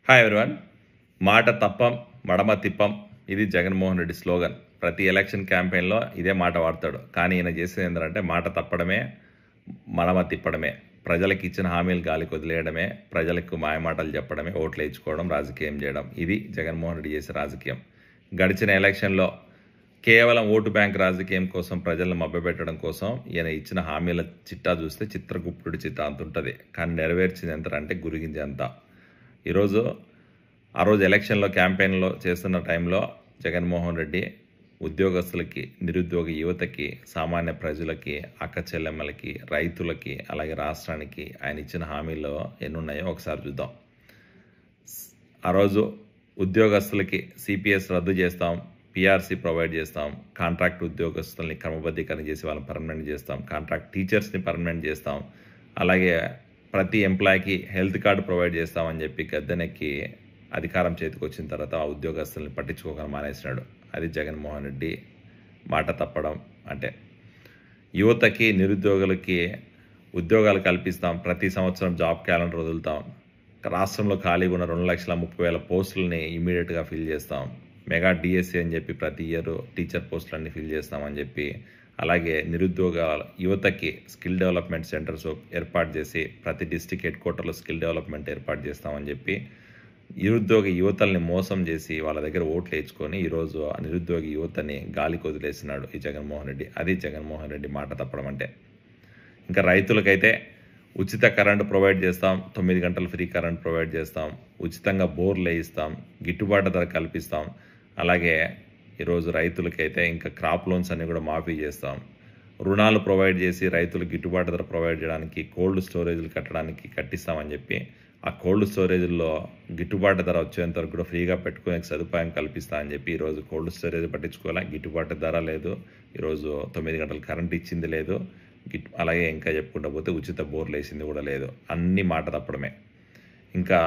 Hi everyone. మాట తప్పం మడమ తిప్పం ఇది జగన్మోహన్ రెడ్డి స్లోగన్. ప్రతి ఎలక్షన్ క్యాంపెయిన్లో ఇదే మాట వాడతాడు. కానీ ఈయన చేసేది ఏంటంటే మాట తప్పడమే, మడమ తిప్పడమే, ప్రజలకు ఇచ్చిన హామీలు గాలికి వదిలేయడమే, ప్రజలకు మాయమాటలు చెప్పడమే, ఓట్లు వేయించుకోవడం, రాజకీయం చేయడం. ఇది జగన్మోహన్ రెడ్డి చేసే రాజకీయం. గడిచిన ఎలక్షన్లో కేవలం ఓటు బ్యాంక్ రాజకీయం కోసం, ప్రజలను మభ్యపెట్టడం కోసం ఈయన ఇచ్చిన హామీల చిట్టా చూస్తే చిత్రగుప్తుడి చిట్టా అంత ఉంటుంది. కానీ నెరవేర్చింది ఎంత అంటే గురిగింది అంతా. ఈరోజు ఆ రోజు ఎలక్షన్లో క్యాంపెయిన్లో చేస్తున్న టైంలో జగన్మోహన్ రెడ్డి ఉద్యోగస్తులకి, నిరుద్యోగ యువతకి, సామాన్య ప్రజలకి, అక్క చెల్లెమ్మలకి, రైతులకి, అలాగే రాష్ట్రానికి ఆయన ఇచ్చిన హామీల్లో ఎన్ని ఉన్నాయో ఒకసారి చూద్దాం. ఆ రోజు ఉద్యోగస్తులకి సిపిఎస్ రద్దు చేస్తాం, పిఆర్సీ ప్రొవైడ్ చేస్తాం, కాంట్రాక్ట్ ఉద్యోగస్తుల్ని క్రమబద్ధీకరణ చేసి వాళ్ళని పర్మనెంట్ చేస్తాం, కాంట్రాక్ట్ టీచర్స్ని పర్మనెంట్ చేస్తాం, అలాగే ప్రతి ఎంప్లాయీకి హెల్త్ కార్డు ప్రొవైడ్ చేస్తామని చెప్పి గద్దెనెక్కి అధికారం చేతికి వచ్చిన తర్వాత ఆ ఉద్యోగస్తుల్ని పట్టించుకోకుండా మానేసినాడు. అది జగన్మోహన్ రెడ్డి మాట తప్పడం అంటే. యువతకి, నిరుద్యోగులకి ఉద్యోగాలు కల్పిస్తాం, ప్రతి సంవత్సరం జాబ్ క్యాలెండర్ వదులుతాం, రాష్ట్రంలో ఖాళీగా ఉన్న 2,30,000 పోస్టులని ఇమీడియట్గా ఫిల్ చేస్తాం, మెగా డిఎస్సీ అని చెప్పి ప్రతి ఇయర్ టీచర్ పోస్టులన్నీ ఫిల్ చేస్తామని చెప్పి, అలాగే నిరుద్యోగ యువతకి స్కిల్ డెవలప్మెంట్ సెంటర్స్ ఏర్పాటు చేసి ప్రతి డిస్టిక్ హెడ్ క్వార్టర్లో స్కిల్ డెవలప్మెంట్ ఏర్పాటు చేస్తామని చెప్పి నిరుద్యోగ యువతల్ని మోసం చేసి వాళ్ళ దగ్గర ఓట్లు వేయించుకొని ఈరోజు ఆ నిరుద్యోగ యువతని గాలికి వదిలేసినాడు ఈ జగన్మోహన్ రెడ్డి. అది జగన్మోహన్ రెడ్డి మాట తప్పడం అంటే. ఇంకా రైతులకైతే ఉచిత కరెంటు ప్రొవైడ్ చేస్తాం, 9 గంటలు ఫ్రీ కరెంట్ ప్రొవైడ్ చేస్తాం, ఉచితంగా బోర్లు వేయిస్తాం, గిట్టుబాటు ధర కల్పిస్తాం, అలాగే ఈరోజు రైతులకైతే ఇంకా క్రాప్ లోన్స్ అన్ని కూడా మాఫీ చేస్తాం, రుణాలు ప్రొవైడ్ చేసి రైతులకు గిట్టుబాటు ధర ప్రొవైడ్ చేయడానికి కోల్డ్ స్టోరేజ్లు కట్టిస్తామని చెప్పి ఆ కోల్డ్ స్టోరేజ్లో గిట్టుబాటు ధర వచ్చేంత వరకు కూడా ఫ్రీగా పెట్టుకునే సదుపాయం కల్పిస్తామని చెప్పి ఈరోజు కోల్డ్ స్టోరేజ్ పట్టించుకోవాలా, గిట్టుబాటు ధర లేదు, ఈరోజు 9 గంటలు కరెంట్ ఇచ్చింది లేదు, అలాగే ఇంకా చెప్పుకుంటూ పోతే ఉచిత బోర్లు వేసింది కూడా లేదు. అన్ని మాట తప్పడమే. ఇంకా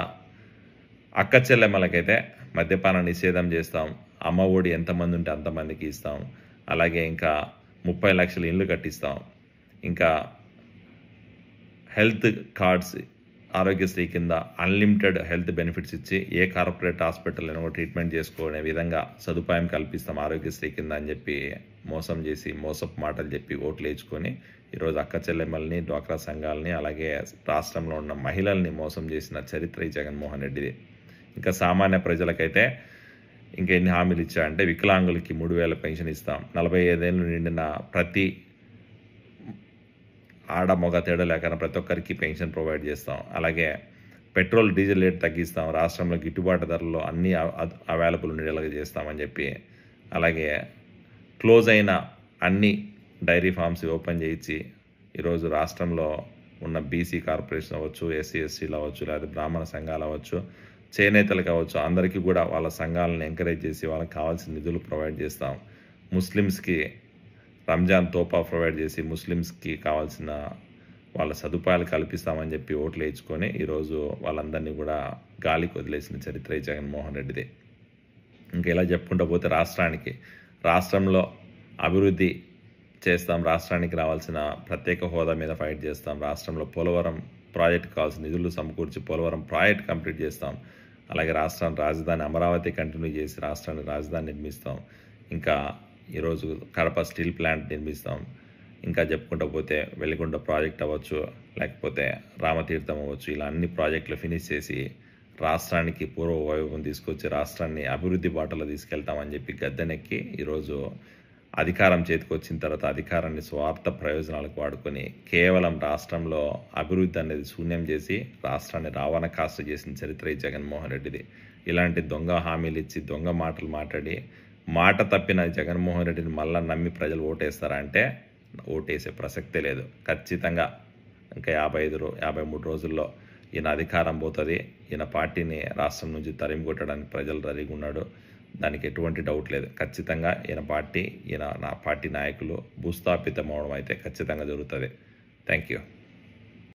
అక్క చెల్లెమ్మలకైతే మద్యపాన నిషేధం చేస్తాం, అమ్మ ఒడి ఎంతమంది ఉంటే అంతమందికి ఇస్తాం, అలాగే ఇంకా 30 లక్షల ఇళ్ళు కట్టిస్తాం, ఇంకా హెల్త్ కార్డ్స్ ఆరోగ్యశ్రీ కింద అన్లిమిటెడ్ హెల్త్ బెనిఫిట్స్ ఇచ్చి ఏ కార్పొరేట్ హాస్పిటల్లో కూడా ట్రీట్మెంట్ చేసుకునే విధంగా సదుపాయం కల్పిస్తాం ఆరోగ్యశ్రీ కింద అని చెప్పి మోసం చేసి, మోసపు మాటలు చెప్పి ఓట్లు వేయించుకొని ఈరోజు అక్క చెల్లెమ్మల్ని, డ్వాక్రా సంఘాలని, అలాగే రాష్ట్రంలో ఉన్న మహిళల్ని మోసం చేసిన చరిత్ర ఈ జగన్మోహన్ రెడ్డిది. ఇంకా సామాన్య ప్రజలకైతే ఇంకా ఎన్ని హామీలు ఇచ్చారంటే వికలాంగులకి 3,000 పెన్షన్ ఇస్తాం, 45 ఏళ్ళు నిండిన ప్రతి ఆడ మగ తేడా లేకుండా ప్రతి ఒక్కరికి పెన్షన్ ప్రొవైడ్ చేస్తాం, అలాగే పెట్రోల్ డీజిల్ రేట్ తగ్గిస్తాం, రాష్ట్రంలో గిట్టుబాటు ధరలో అన్నీ అవైలబుల్ ఉండేలాగా చేస్తామని చెప్పి, అలాగే క్లోజ్ అయిన అన్ని డైరీ ఫార్మ్స్ ఓపెన్ చేయించి ఈరోజు రాష్ట్రంలో ఉన్న బీసీ కార్పొరేషన్ అవ్వచ్చు, ఎస్సీ ఎస్టీలు అవ్వచ్చు, లేదా బ్రాహ్మణ సంఘాలు అవ్వచ్చు, చేనేతలు కావచ్చు, అందరికీ కూడా వాళ్ళ సంఘాలను ఎంకరేజ్ చేసి వాళ్ళకి కావాల్సిన నిధులు ప్రొవైడ్ చేస్తాం, ముస్లిమ్స్కి రంజాన్ తోపా ప్రొవైడ్ చేసి ముస్లిమ్స్కి కావాల్సిన వాళ్ళ సదుపాయాలు కల్పిస్తామని చెప్పి ఓట్లు వేయించుకొని ఈరోజు వాళ్ళందరినీ కూడా గాలికి వదిలేసిన చరిత్ర ఈ జగన్మోహన్ రెడ్డిది. ఇంకా ఇలా చెప్పుకుంటూ పోతే రాష్ట్రంలో అభివృద్ధి చేస్తాం, రాష్ట్రానికి రావాల్సిన ప్రత్యేక హోదా మీద ఫైట్ చేస్తాం, రాష్ట్రంలో పోలవరం ప్రాజెక్ట్ కావాల్సిన నిధులు సమకూర్చి పోలవరం ప్రాజెక్ట్ కంప్లీట్ చేస్తాం, అలాగే రాష్ట్రాన్ని రాజధాని అమరావతి కంటిన్యూ చేసి రాష్ట్రాన్ని రాజధాని నిర్మిస్తాం, ఇంకా ఈరోజు కడప స్టీల్ ప్లాంట్ నిర్మిస్తాం, ఇంకా చెప్పుకుంటూ పోతే వెలిగొండ ప్రాజెక్ట్ అవ్వచ్చు, లేకపోతే రామతీర్థం అవ్వచ్చు, ఇలా అన్ని ప్రాజెక్టులు ఫినిష్ చేసి రాష్ట్రానికి పూర్వ వైభవం తీసుకొచ్చి రాష్ట్రాన్ని అభివృద్ధి బాటలో తీసుకెళ్తామని చెప్పి గద్దెనెక్కి ఈరోజు అధికారం చేతికి వచ్చిన తర్వాత అధికారాన్ని స్వార్థ ప్రయోజనాలకు వాడుకొని కేవలం రాష్ట్రంలో అభివృద్ధి అనేది శూన్యం చేసి రాష్ట్రాన్ని రావణ కాస్త చేసిన చరిత్ర ఈ జగన్మోహన్ రెడ్డిది. ఇలాంటి దొంగ హామీలు ఇచ్చి దొంగ మాటలు మాట్లాడి మాట తప్పిన జగన్మోహన్ రెడ్డిని మళ్ళీ నమ్మి ప్రజలు ఓటేస్తారా అంటే ఓటేసే ప్రసక్తే లేదు. ఖచ్చితంగా ఇంకా 53 రోజుల్లో ఈయన అధికారం పోతుంది. ఈయన పార్టీని రాష్ట్రం నుంచి తరిమి కొట్టడానికి ప్రజలు రెడీగా ఉన్నాడు, దానికి ఎటువంటి డౌట్ లేదు. ఖచ్చితంగా ఈయన నా పార్టీ నాయకులు భూస్థాపితం అవడం అయితే ఖచ్చితంగా జరుగుతుంది. Thank you.